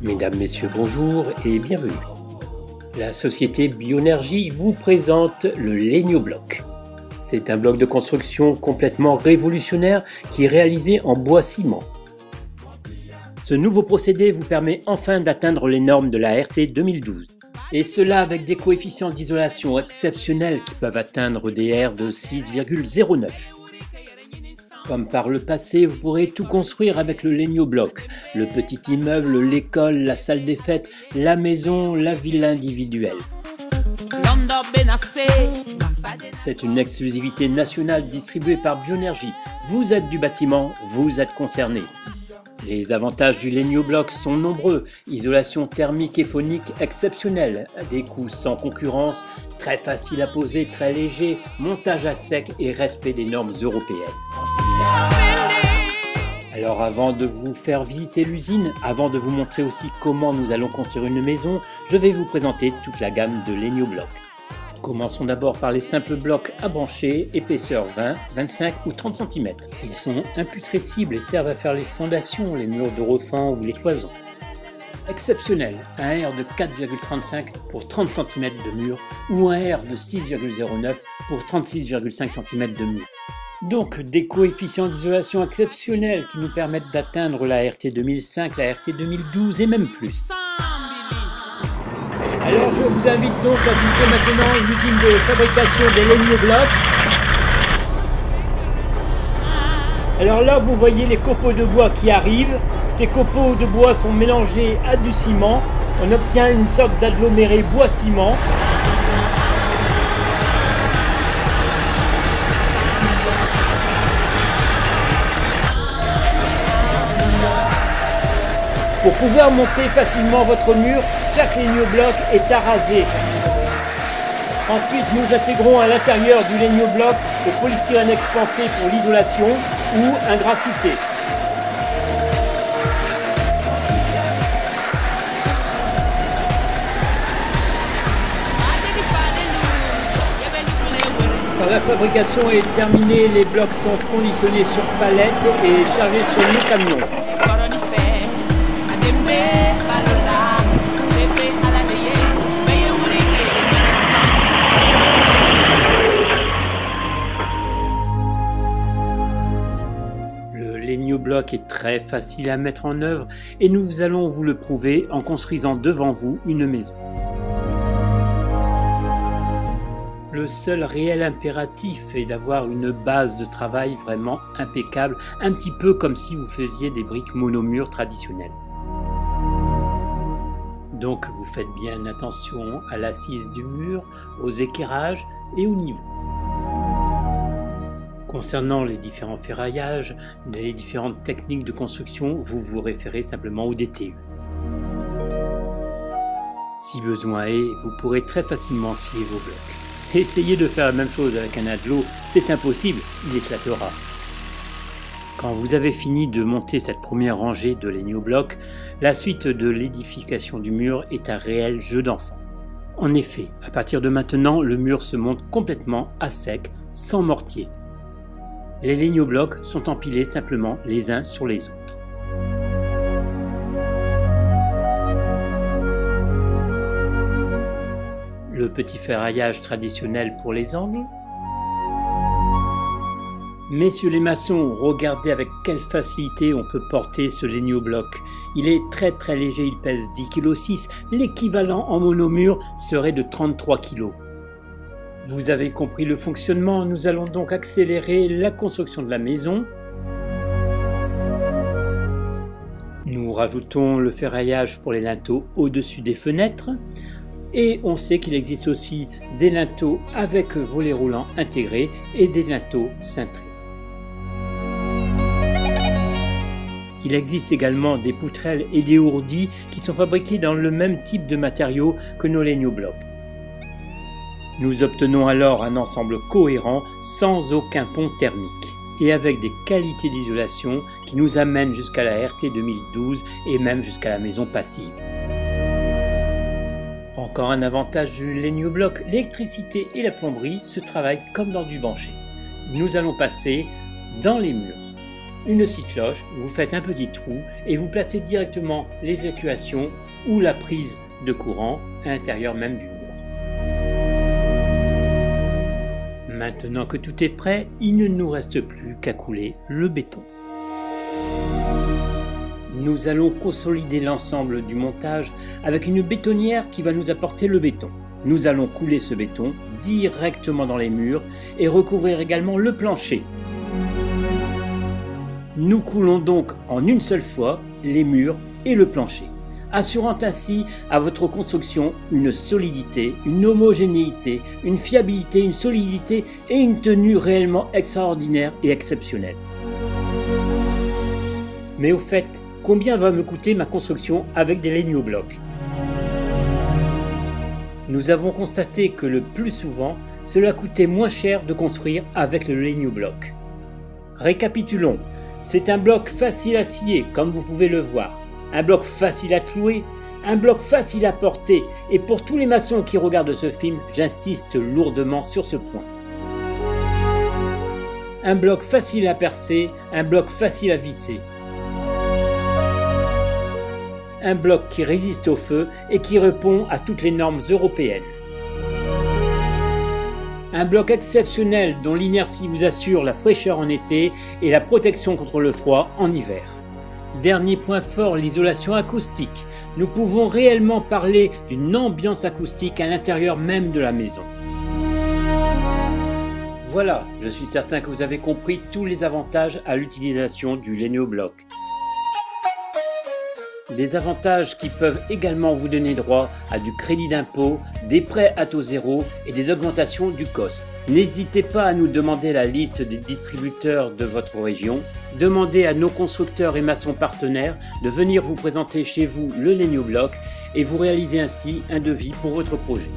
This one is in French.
Mesdames, Messieurs, bonjour et bienvenue. La société Bionergie vous présente le Legno-Bloc. C'est un bloc de construction complètement révolutionnaire qui est réalisé en bois ciment. Ce nouveau procédé vous permet enfin d'atteindre les normes de la RT 2012. Et cela avec des coefficients d'isolation exceptionnels qui peuvent atteindre des R de 6,09. Comme par le passé, vous pourrez tout construire avec le Legno-Bloc. Le petit immeuble, l'école, la salle des fêtes, la maison, la villa individuelle. C'est une exclusivité nationale distribuée par Bionergie. Vous êtes du bâtiment, vous êtes concerné. Les avantages du Legno-Bloc sont nombreux. Isolation thermique et phonique exceptionnelle, des coûts sans concurrence, très facile à poser, très léger, montage à sec et respect des normes européennes. Alors avant de vous faire visiter l'usine, avant de vous montrer aussi comment nous allons construire une maison, je vais vous présenter toute la gamme de Legno-Bloc. Commençons d'abord par les simples blocs à brancher, épaisseur 20, 25 ou 30 cm. Ils sont imputrescibles et servent à faire les fondations, les murs de refend ou les cloisons. Exceptionnel, un R de 4,35 pour 30 cm de mur ou un R de 6,09 pour 36,5 cm de mur. Donc des coefficients d'isolation exceptionnels qui nous permettent d'atteindre la RT 2005, la RT 2012 et même plus. Alors je vous invite donc à visiter maintenant l'usine de fabrication des Legno-Bloc. Alors là vous voyez les copeaux de bois qui arrivent. Ces copeaux de bois sont mélangés à du ciment. On obtient une sorte d'aggloméré bois-ciment. Pour pouvoir monter facilement votre mur, chaque Legno-Bloc est arasé. Ensuite, nous intégrons à l'intérieur du Legno-Bloc le polystyrène expansé pour l'isolation ou un graphité. Quand la fabrication est terminée, les blocs sont conditionnés sur palette et chargés sur le camion. Le Legno-Bloc est très facile à mettre en œuvre et nous allons vous le prouver en construisant devant vous une maison. Le seul réel impératif est d'avoir une base de travail vraiment impeccable, un petit peu comme si vous faisiez des briques monomures traditionnelles. Donc vous faites bien attention à l'assise du mur, aux équerrages et au niveau. Concernant les différents ferraillages, les différentes techniques de construction, vous vous référez simplement au DTU. Si besoin est, vous pourrez très facilement scier vos blocs. Essayez de faire la même chose avec un adelot, c'est impossible, il éclatera. Quand vous avez fini de monter cette première rangée de Legno-Bloc, la suite de l'édification du mur est un réel jeu d'enfant. En effet, à partir de maintenant, le mur se monte complètement à sec, sans mortier. Les Legno-Blocs sont empilés simplement les uns sur les autres. Le petit ferraillage traditionnel pour les angles. Messieurs les maçons, regardez avec quelle facilité on peut porter ce Legno-Bloc. Il est très léger, il pèse 10,6 kg. L'équivalent en monomure serait de 33 kg. Vous avez compris le fonctionnement, nous allons donc accélérer la construction de la maison. Nous rajoutons le ferraillage pour les linteaux au-dessus des fenêtres. Et on sait qu'il existe aussi des linteaux avec volets roulants intégrés et des linteaux cintrés. Il existe également des poutrelles et des ourdis qui sont fabriqués dans le même type de matériaux que nos Legno-Blocs. Nous obtenons alors un ensemble cohérent sans aucun pont thermique et avec des qualités d'isolation qui nous amènent jusqu'à la RT 2012 et même jusqu'à la maison passive. Encore un avantage du Legno-Bloc, l'électricité et la plomberie se travaillent comme dans du bancher. Nous allons passer dans les murs. une scie cloche, vous faites un petit trou et vous placez directement l'évacuation ou la prise de courant à l'intérieur même du mur. Maintenant que tout est prêt, il ne nous reste plus qu'à couler le béton. Nous allons consolider l'ensemble du montage avec une bétonnière qui va nous apporter le béton. Nous allons couler ce béton directement dans les murs et recouvrir également le plancher. Nous coulons donc en une seule fois les murs et le plancher, assurant ainsi à votre construction une solidité, une homogénéité, une fiabilité, une solidité et une tenue réellement extraordinaire et exceptionnelle. Mais au fait, combien va me coûter ma construction avec des Legno-Blocs? Nous avons constaté que le plus souvent, cela coûtait moins cher de construire avec le Legno-Bloc. Récapitulons, c'est un bloc facile à scier comme vous pouvez le voir, un bloc facile à clouer, un bloc facile à porter et pour tous les maçons qui regardent ce film, j'insiste lourdement sur ce point. Un bloc facile à percer, un bloc facile à visser. Un bloc qui résiste au feu et qui répond à toutes les normes européennes. Un bloc exceptionnel dont l'inertie vous assure la fraîcheur en été et la protection contre le froid en hiver. Dernier point fort, l'isolation acoustique. Nous pouvons réellement parler d'une ambiance acoustique à l'intérieur même de la maison. Voilà, je suis certain que vous avez compris tous les avantages à l'utilisation du Legno-Bloc. Des avantages qui peuvent également vous donner droit à du crédit d'impôt, des prêts à taux zéro et des augmentations du COS. N'hésitez pas à nous demander la liste des distributeurs de votre région. Demandez à nos constructeurs et maçons partenaires de venir vous présenter chez vous le Legno-Bloc et vous réaliser ainsi un devis pour votre projet.